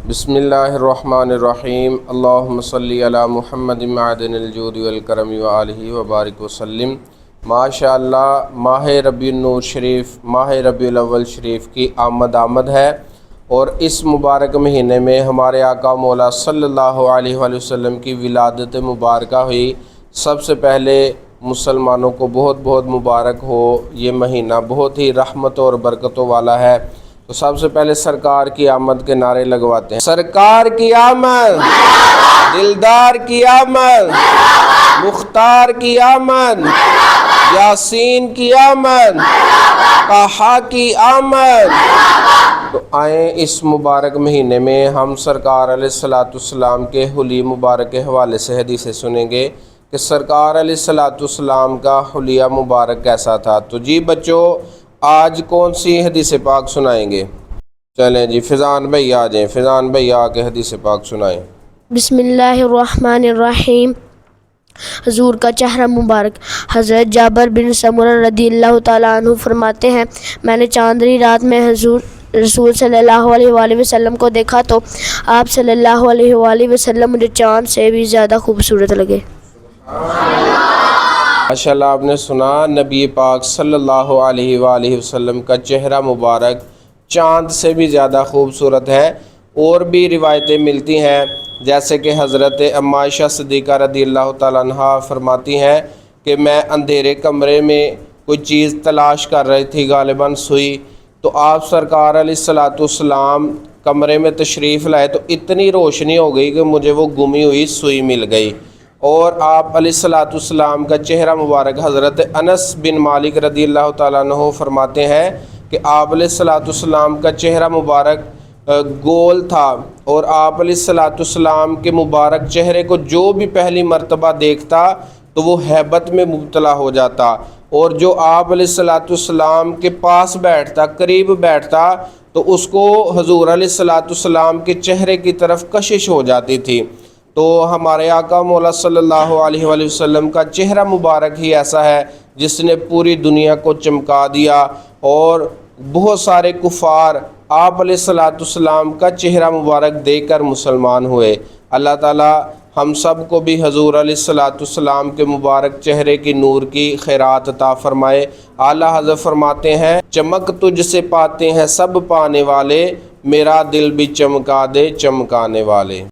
بسم اللہ الرحمن الرحیم اللہم صلی علی محمد معدن الجود والکرم وآلہ وبارک وسلم۔ ماشاء اللہ ماہ ربیع النور شریف، ماہ ربیع الاول شریف کی آمد ہے، اور اس مبارک مہینے میں ہمارے آقا مولا صلی اللہ علیہ وآلہ وسلم کی ولادت مبارکہ ہوئی۔ سب سے پہلے مسلمانوں کو بہت بہت مبارک ہو، یہ مہینہ بہت ہی رحمت اور برکتوں والا ہے۔ تو سب سے پہلے سرکار کی آمد کے نعرے لگواتے ہیں۔ سرکار کی آمد، دلدار کی آمد، مختار کی آمد، یاسین کی آمد، طٰہٰ کی آمد۔ تو آئیں اس مبارک مہینے میں ہم سرکار علیہ الصلوۃ والسلام کے حلیہ مبارک کے حوالے سے حدیثیں سنیں گے کہ سرکار علیہ الصلوۃ والسلام کا حلیہ مبارک کیسا تھا۔ تو جی بچوں، آج کون سی حدیث پاک سنائیں گے؟ چلیں جی فضان بھائی آ جائیں، فضان بھائی آ کے حدیث پاک سنائیں۔ بسم اللہ الرحمن الرحیم۔ حضور کا چہرہ مبارک۔ حضرت جابر بن سمرہ رضی اللہ تعالیٰ عنہ فرماتے ہیں، میں نے چاندنی رات میں حضور رسول صلی اللہ علیہ وآلہ وسلم کو دیکھا تو آپ صلی اللہ علیہ وآلہ وسلم مجھے چاند سے بھی زیادہ خوبصورت لگے۔ ماشاءاللہ آپ نے سنا، نبی پاک صلی اللہ علیہ وآلہ وسلم کا چہرہ مبارک چاند سے بھی زیادہ خوبصورت ہے۔ اور بھی روایتیں ملتی ہیں، جیسے کہ حضرت ام عائشہ صدیقہ رضی اللہ تعالیٰ عنہ فرماتی ہیں کہ میں اندھیرے کمرے میں کوئی چیز تلاش کر رہی تھی، غالباً سوئی، تو آپ سرکار علیہ الصلوۃ والسلام کمرے میں تشریف لائے تو اتنی روشنی ہو گئی کہ مجھے وہ گمی ہوئی سوئی مل گئی۔ اور آپ علیہ الصلوۃ والسلام کا چہرہ مبارک، حضرت انس بن مالک رضی اللہ تعالیٰ عنہ فرماتے ہیں کہ آپ علیہ الصلوۃ والسلام کا چہرہ مبارک گول تھا، اور آپ علیہ الصلوۃ والسلام کے مبارک چہرے کو جو بھی پہلی مرتبہ دیکھتا تو وہ ہیبت میں مبتلا ہو جاتا، اور جو آپ علیہ الصلوۃ والسلام کے پاس بیٹھتا، قریب بیٹھتا، تو اس کو حضور علیہ الصلوۃ والسلام کے چہرے کی طرف کشش ہو جاتی تھی۔ تو ہمارے آقا مولا صلی اللہ علیہ وآلہ وسلم کا چہرہ مبارک ہی ایسا ہے جس نے پوری دنیا کو چمکا دیا، اور بہت سارے کفار آپ علیہ الصلوۃ والسلام کا چہرہ مبارک دیکھ کر مسلمان ہوئے۔ اللہ تعالی ہم سب کو بھی حضور علیہ الصلوۃ والسلام کے مبارک چہرے کی نور کی خیرات عطا فرمائے۔ اعلیٰ حضرت فرماتے ہیں، چمک تجھ سے پاتے ہیں سب پانے والے، میرا دل بھی چمکا دے چمکانے والے۔